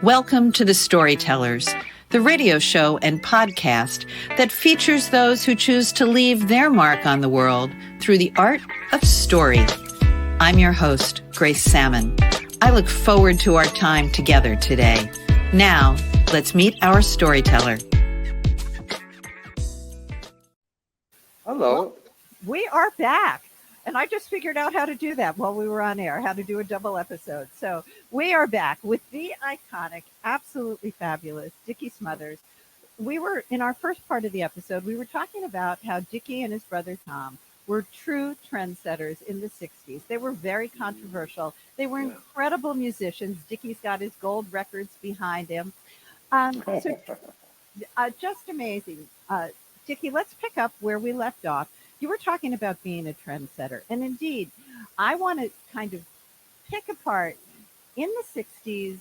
Welcome to the Storytellers, the radio show and podcast that features those who choose to leave their mark on the world through the art of story. I'm your host, Grace Sammon. I look forward to our time together today. Now, let's meet our storyteller. Hello. Well, we are back. And I just figured out how to do that while we were on air, how to do a double episode. So we are back with the iconic, absolutely fabulous Dickie Smothers. We were, in our first part of the episode, we were talking about how Dickie and his brother Tom were true trendsetters in the 60s. They were very controversial. They were incredible musicians. Dickie's got his gold records behind him. Just amazing. Dickie, let's pick up where we left off. You were talking about being a trendsetter. And indeed, I want to kind of pick apart. In the 60s,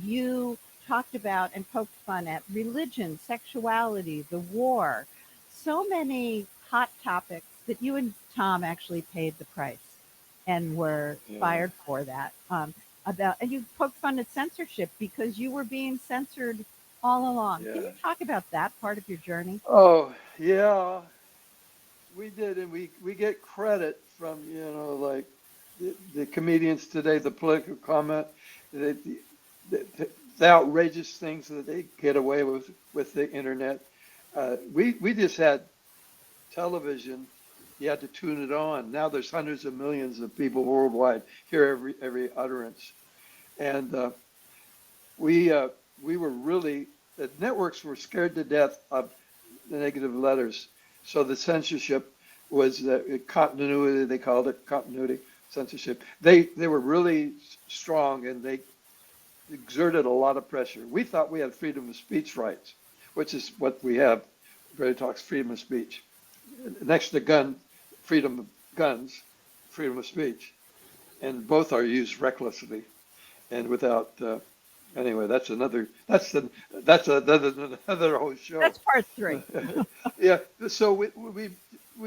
you talked about and poked fun at religion, sexuality, the war, so many hot topics that you and Tom actually paid the price and were fired for that. And you poked fun at censorship because you were being censored all along. Can you talk about that part of your journey? Oh, yeah. We did, and we get credit from, like the comedians today, the political comment, the outrageous things that they get away with the internet. We just had television. You had to tune it on. Now there's hundreds of millions of people worldwide hear every utterance. And we were really, the networks were scared to death of the negative letters. So the censorship was continuity, they called it continuity censorship. They were really strong and they exerted a lot of pressure. We thought we had freedom of speech rights, which is what we have. Everybody talks freedom of speech. Next to freedom of guns, freedom of speech. And both are used recklessly and without anyway, that's another whole show. That's part 3. Yeah. So we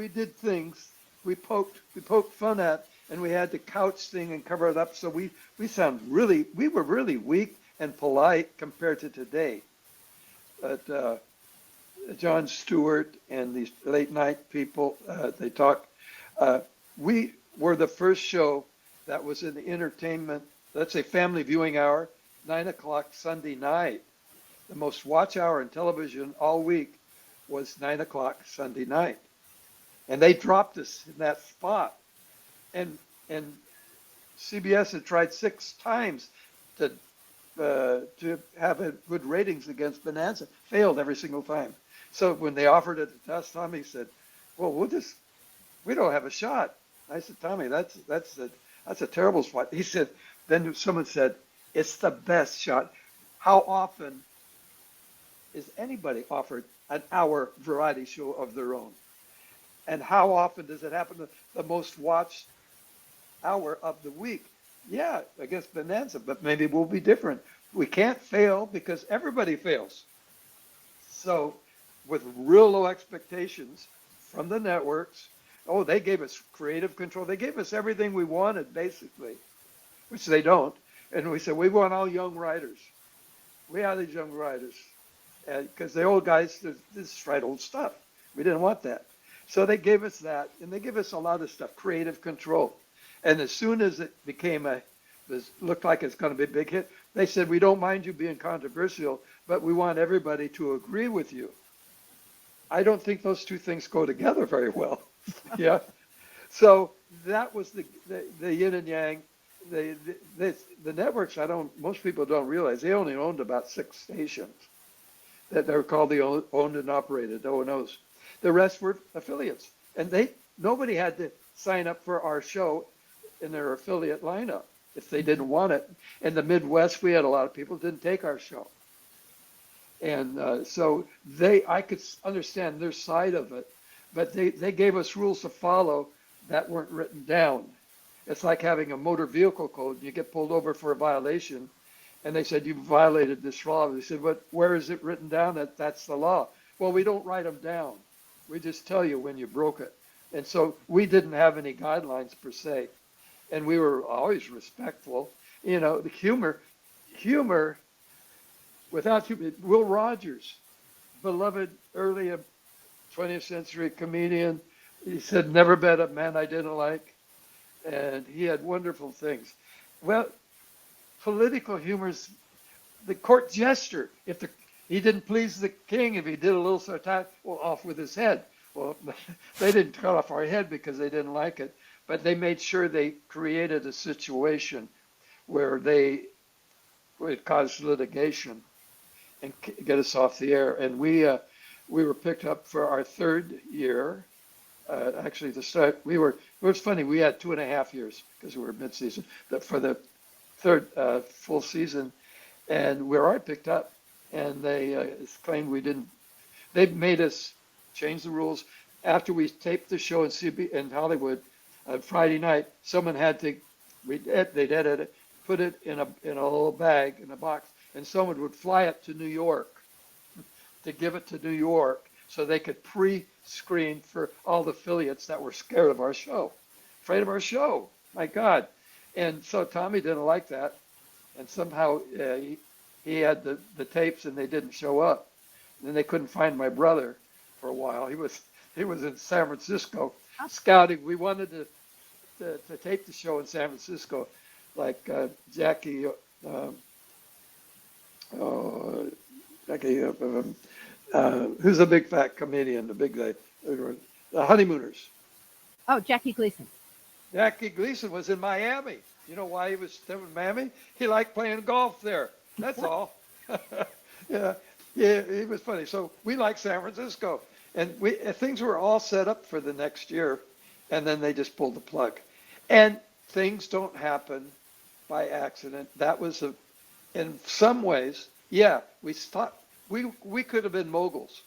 did things we poked fun at, and we had to couch thing and cover it up. So we were really weak and polite compared to today. But Jon Stewart and these late night people, they talk. We were the first show that was in the entertainment, let's say family viewing hour, 9 o'clock Sunday night. The most watch hour in television all week was 9 o'clock Sunday night. And they dropped us in that spot. And CBS had tried 6 times to have good ratings against Bonanza. Failed every single time. So when they offered it to us, Tommy said, well, we don't have a shot. I said, Tommy, that's a terrible spot. He said, then someone said, it's the best shot. How often is anybody offered an hour variety show of their own? And how often does it happen? The most watched hour of the week. Yeah, I guess Bonanza, but maybe we'll be different. We can't fail because everybody fails. So with real low expectations from the networks, they gave us creative control. They gave us everything we wanted, basically, which they don't. And we said, we want all young writers. We are these young writers. Because the old guys, just write old stuff. We didn't want that. So they gave us that, and they gave us a lot of stuff, creative control. And as soon as it looked like it's going to be a big hit, they said, we don't mind you being controversial, but we want everybody to agree with you. I don't think those two things go together very well. Yeah. So that was the yin and yang. The networks, most people don't realize, they only owned about 6 stations that they were called the owned and operated, O&Os. The rest were affiliates. And nobody had to sign up for our show in their affiliate lineup if they didn't want it. In the Midwest, we had a lot of people who didn't take our show. And so I could understand their side of it, but they gave us rules to follow that weren't written down. It's like having a motor vehicle code. You get pulled over for a violation, and they said, you violated this law. They said, where is it written down that that's the law? Well, we don't write them down. We just tell you when you broke it. And so we didn't have any guidelines per se. And we were always respectful. The humor without you, Will Rogers, beloved early 20th century comedian. He said, never met a man I didn't like. And he had wonderful things. Well, political humor's the court jester. If he didn't please the king, if he did a little sarcastic, well, off with his head. Well, they didn't cut off our head because they didn't like it, but they made sure they created a situation where they would cause litigation and get us off the air. And we were picked up for our third year. Actually, the start it was funny. We had 2.5 years because we were mid-season for the third full season, and we were already picked up. And they claimed we didn't. They made us change the rules after we taped the show in Hollywood on Friday night. Someone had to they'd edit it, put it in a little bag in a box, and someone would fly it to New York to give it to New York so they could pre-screen for all the affiliates that were scared of our show, afraid of our show. My God. And so Tommy didn't like that. And somehow he had the tapes and they didn't show up. And then they couldn't find my brother for a while. He was in San Francisco scouting. We wanted to tape the show in San Francisco, like Jackie, who's a big fat comedian, the Honeymooners. Oh, Jackie Gleason. Jackie Gleason was in Miami. You know why he was still in Miami? He liked playing golf there. That's all. Yeah, he was funny. So we liked San Francisco, and things were all set up for the next year, and then they just pulled the plug. And things don't happen by accident. That was in some ways, yeah. We could have been moguls.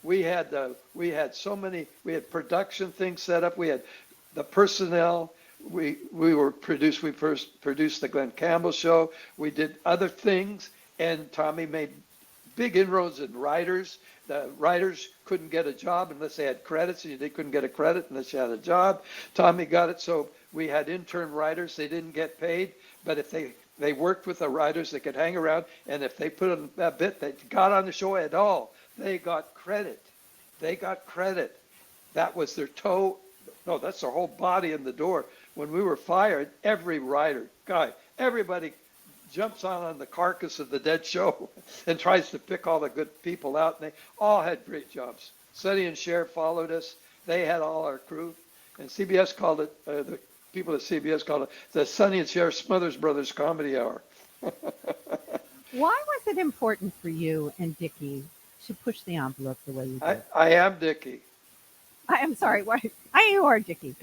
We had so many. We had production things set up. We had the personnel. We first produced the Glenn Campbell show. We did other things, and Tommy made big inroads in writers. The writers couldn't get a job unless they had credits, and they couldn't get a credit unless you had a job. Tommy got it, so we had intern writers. They didn't get paid, but if they worked with the writers, they could hang around, and if they put in a bit that got on the show at all, they got credit. They got credit. That was their toe. No, that's their whole body in the door. When we were fired, every writer, everybody jumps on the carcass of the dead show and tries to pick all the good people out, and they all had great jobs. Sonny and Cher followed us. They had all our crew, and CBS called it, the people at CBS called it the Sonny and Cher Smothers Brothers Comedy Hour. Why was it important for you and Dickie to push the envelope the way you did? I am Dickie. I am sorry. Why? You are Dickie.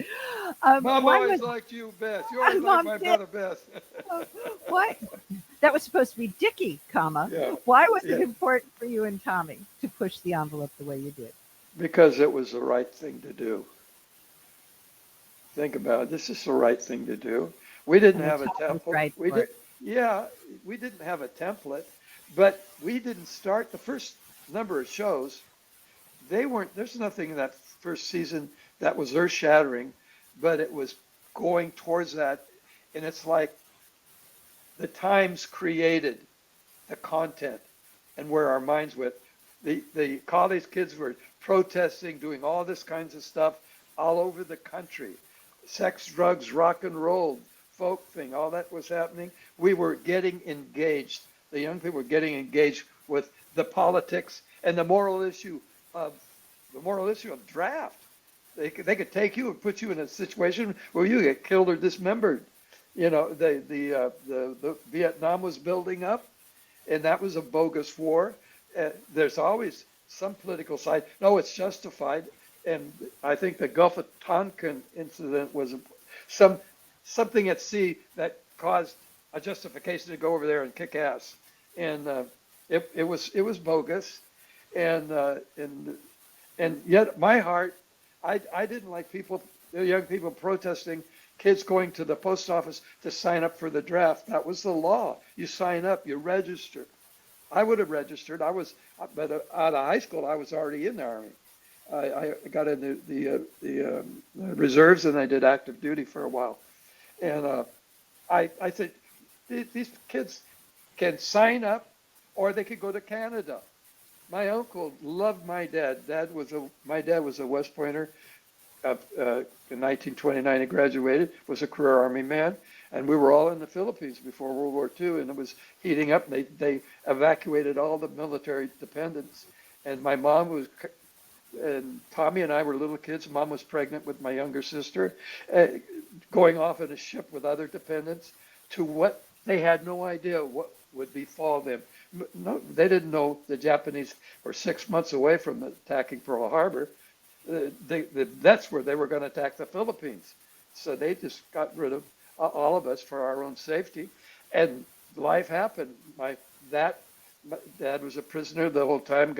Mom always liked you best. You always liked my brother best. What? That was supposed to be Dickie, comma. Yeah. Why was it important for you and Tommy to push the envelope the way you did? Because it was the right thing to do. Think about it. This is the right thing to do. We didn't have a template. Right we didn't have a template, but we didn't start the first number of shows. There's nothing in that first season that was earth-shattering, but it was going towards that. And it's like the times created the content and where our minds went. The college kids were protesting, doing all this kinds of stuff all over the country. Sex, drugs, rock and roll, folk thing, all that was happening. We were getting engaged. The young people were getting engaged with the politics and the moral issue of draft. They could take you and put you in a situation where you get killed or dismembered. You know, the Vietnam was building up, and that was a bogus war. There's always some political side. No, it's justified. And I think the Gulf of Tonkin incident was something at sea that caused a justification to go over there and kick ass. And it was bogus. And yet my heart, I didn't like young people protesting, kids going to the post office to sign up for the draft. That was the law. You sign up, you register. I would have registered. But out of high school, I was already in the Army. I got into the reserves, and I did active duty for a while. And I said, these kids can sign up or they could go to Canada. My uncle loved my dad. My dad was a West Pointer. In 1929, he graduated, was a career Army man, and we were all in the Philippines before World War II, and it was heating up, and they evacuated all the military dependents. And my mom was, and Tommy and I were little kids. Mom was pregnant with my younger sister, going off in a ship with other dependents to what they had no idea what would befall them. No, they didn't know the Japanese were 6 months away from attacking Pearl Harbor. That's where they were going to attack the Philippines. So they just got rid of all of us for our own safety. And life happened. My dad was a prisoner the whole time.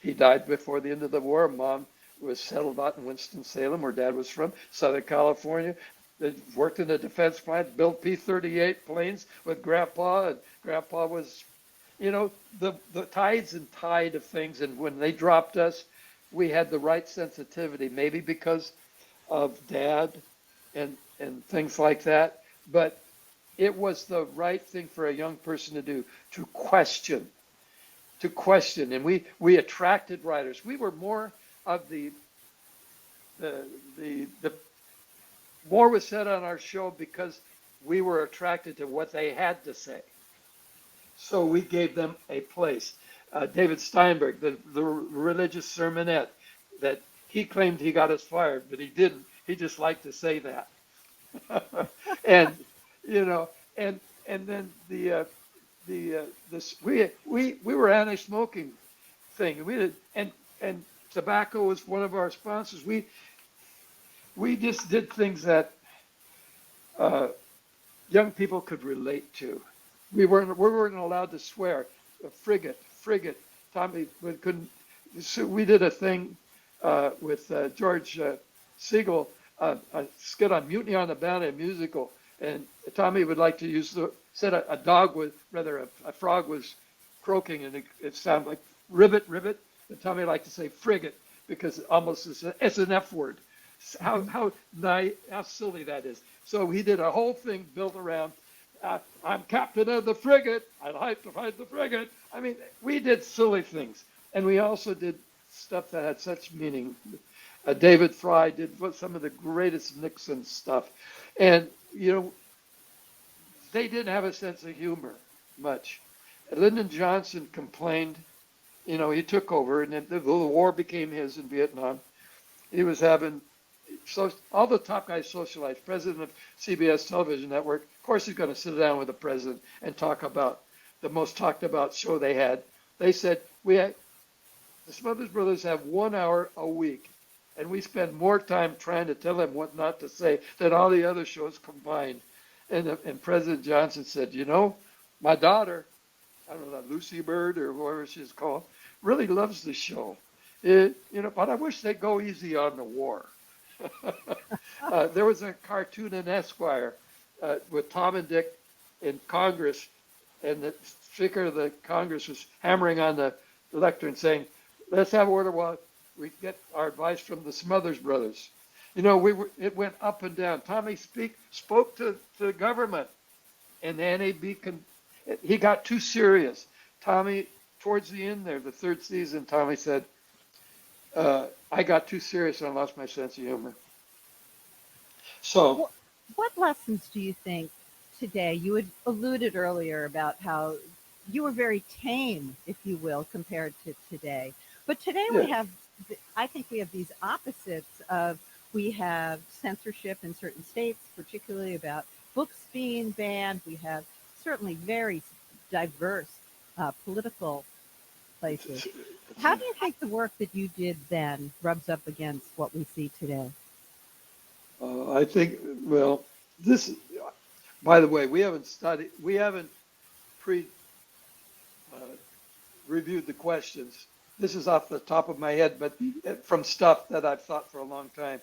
He died before the end of the war. Mom was settled out in Winston-Salem, where Dad was from, Southern California. They worked in the defense plant, built P-38 planes with Grandpa, and Grandpa was, the tides and tide of things. And when they dropped us, we had the right sensitivity, maybe because of Dad and things like that. But it was the right thing for a young person to do, to question. And we attracted writers. We were more of the more was said on our show because we were attracted to what they had to say. So we gave them a place. David Steinberg, the religious sermonette, that he claimed he got us fired, but he didn't. He just liked to say that. And and then we were anti-smoking thing. We did, and tobacco was one of our sponsors. We just did things that young people could relate to. We weren't allowed to swear. Frigate. Tommy couldn't. So we did a thing with George Siegel, a skit on Mutiny on the Bounty, a musical, and Tommy would like to said a frog was croaking, and it sounded like ribbit, and Tommy liked to say frigate because almost it's an F word. How silly that is. So he did a whole thing built around, I'm captain of the frigate, I'd like to fight the frigate. I mean, we did silly things. And we also did stuff that had such meaning. David Fry did some of the greatest Nixon stuff. And, they didn't have a sense of humor much. Lyndon Johnson complained, he took over, and the war became his in Vietnam. He was having all the top guys socialized, president of CBS television network. Of course, he's going to sit down with the president and talk about the most talked about show they had. They said, the Smothers Brothers have 1 hour a week, and we spend more time trying to tell them what not to say than all the other shows combined. And President Johnson said, my daughter, I don't know, Lucy Bird or whoever she's called, really loves the show. But I wish they'd go easy on the war. There was a cartoon in Esquire with Tom and Dick in Congress, and the Speaker of the Congress was hammering on the lectern saying, let's have order while we get our advice from the Smothers Brothers. It went up and down. Tommy spoke to the government, and the NAB he got too serious. Tommy, towards the end there, the third season, Tommy said, I got too serious and I lost my sense of humor. So, what lessons do you think today? You had alluded earlier about how you were very tame, if you will, compared to today. But today I think we have these opposites of, we have censorship in certain states, particularly about books being banned. We have certainly very diverse political places. How do you think the work that you did then rubs up against what we see today? I think, by the way, we haven't reviewed the questions. This is off the top of my head, but from stuff that I've thought for a long time.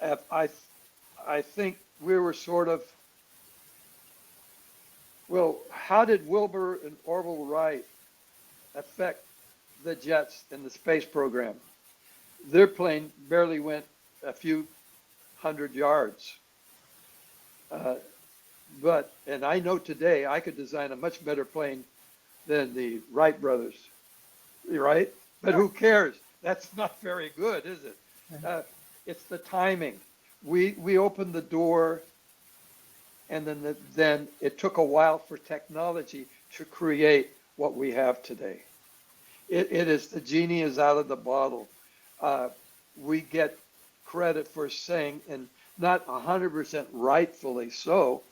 I think we were sort of, how did Wilbur and Orville Wright affect the jets in the space program? Their plane barely went a few 100 yards. And I know today I could design a much better plane than the Wright brothers, right? But who cares? That's not very good, is it? It's the timing. We opened the door, and then it took a while for technology to create what we have today. It is the genie is out of the bottle. We get credit for saying, and not 100% rightfully so,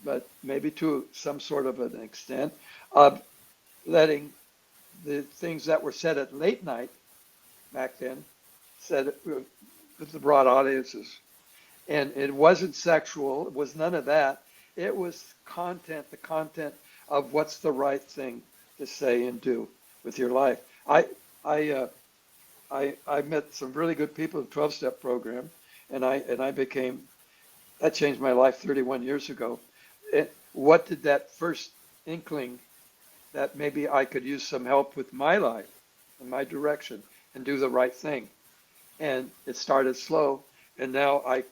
but maybe to some sort of an extent, of letting the things that were said at late night back then said with the broad audiences. And it wasn't sexual. It was none of that. It was content, the content of what's the right thing to say and do with your life. I met some really good people in the 12-step program, and I became, that changed my life 31 years ago. What did that first inkling that maybe I could use some help with my life and my direction and do the right thing? And it started slow, and now I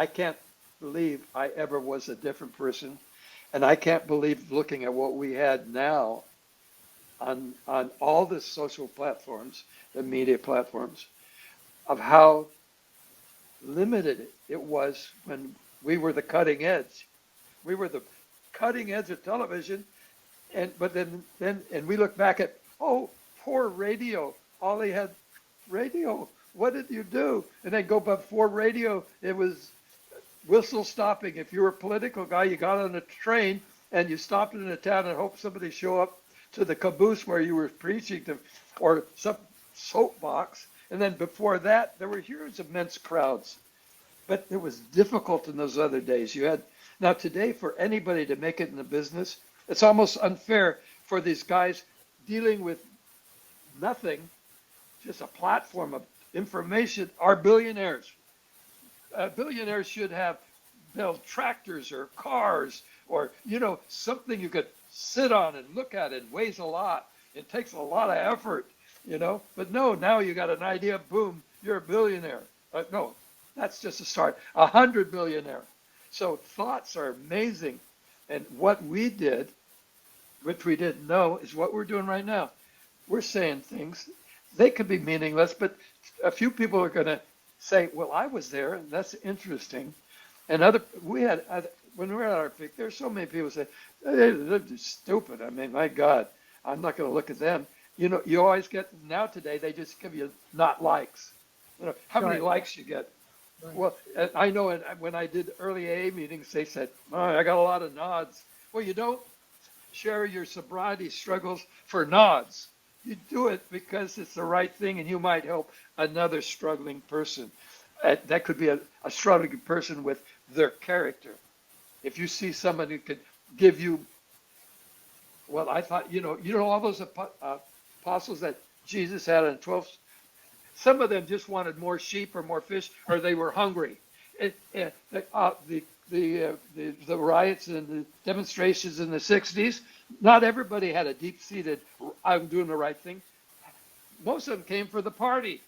can't believe I ever was a different person, and I can't believe looking at what we had now on all the social platforms, the media platforms, of how limited it was when we were the cutting edge. We were the cutting edge of television, but then we look back at, oh, poor radio. All they had radio. What did you do? And then go before radio, it was whistle stopping. If you were a political guy, you got on a train and you stopped in a town and hoped somebody show up to the caboose where you were preaching to, or some soapbox. And then before that, there were huge immense crowds. But it was difficult in those other days. Now today, for anybody to make it in the business, it's almost unfair for these guys dealing with nothing, just a platform of information, are billionaires. Billionaires should build tractors or cars or, something you could sit on and look at. It weighs a lot. It takes a lot of effort, But no, now you got an idea, boom, you're a billionaire. No, that's just a start. 100 billionaire. So thoughts are amazing. And what we did, which we didn't know, is what we're doing right now. We're saying things. They could be meaningless, but a few people are going to say, well, I was there, and that's interesting. And when we were at our peak, there's so many people say, they're just stupid. I mean, my God, I'm not going to look at them. You always get, now today, they just give you not likes. How many likes you get. Right. Well, I know when I did early AA meetings, they said, oh, I got a lot of nods. Well, you don't share your sobriety struggles for nods. You do it because it's the right thing, and you might help another struggling person. That could be a struggling person with their character. If you see someone who could give you, well, I thought, all those apostles that Jesus had on 12, some of them just wanted more sheep or more fish, or they were hungry. The riots and the demonstrations in the 60s, not everybody had a deep-seated, I'm doing the right thing. Most of them came for the party.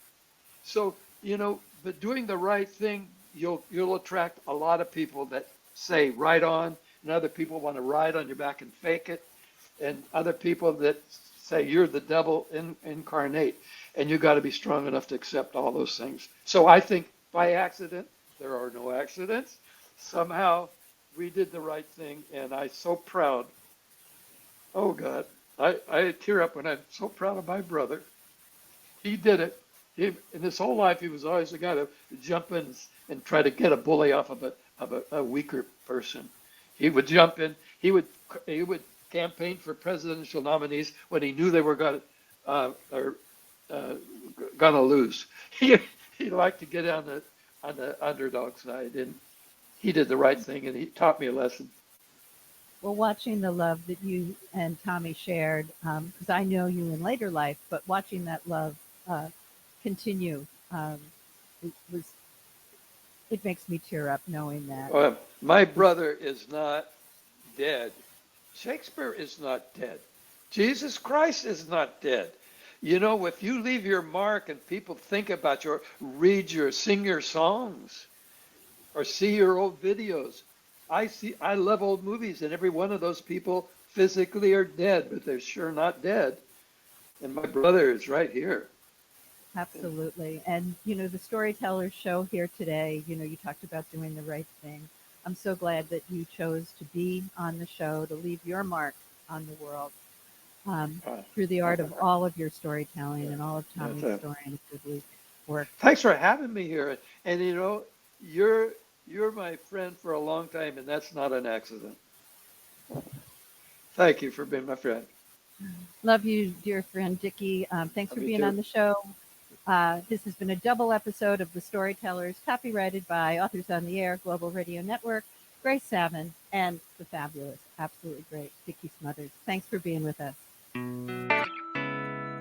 So, but doing the right thing, you'll attract a lot of people that say right on, and other people want to ride on your back and fake it, and other people that say you're the devil incarnate, and you got to be strong enough to accept all those things. So I think by accident, there are no accidents. Somehow we did the right thing, and I'm so proud. Oh God, I tear up when I'm so proud of my brother. He did it. In his whole life, he was always the guy to jump in and try to get a bully off of a weaker person. He would jump in. He would campaign for presidential nominees when he knew they were gonna lose. He liked to get on the underdog side, and he did the right thing, and he taught me a lesson. Well, watching the love that you and Tommy shared, because I know you in later life, but watching that love continue, it makes me tear up knowing that. Well, my brother is not dead. Shakespeare is not dead. Jesus Christ is not dead. If you leave your mark and people think about sing your songs, or see your old videos. I love old movies, and every one of those people physically are dead, but they're sure not dead. And my brother is right here. Absolutely. And, the Storytellers show here today, you talked about doing the right thing. I'm so glad that you chose to be on the show, to leave your mark on the world through the art of all of your storytelling and all of Tommy's story and Ghibli work. Thanks for having me here. And, you're my friend for a long time, and that's not an accident. Thank you for being my friend. Love you, dear friend Dickie. Thanks for being on the show. This has been a double episode of The Storytellers, copyrighted by Authors on the Air, Global Radio Network, Grace Sammon, and the fabulous, absolutely great Dickie Smothers. Thanks for being with us.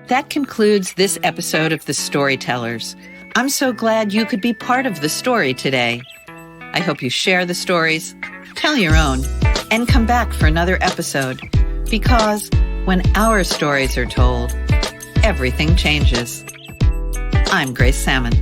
That concludes this episode of The Storytellers. I'm so glad you could be part of the story today. I hope you share the stories, tell your own, and come back for another episode, because when our stories are told, everything changes. I'm Grace Sammon.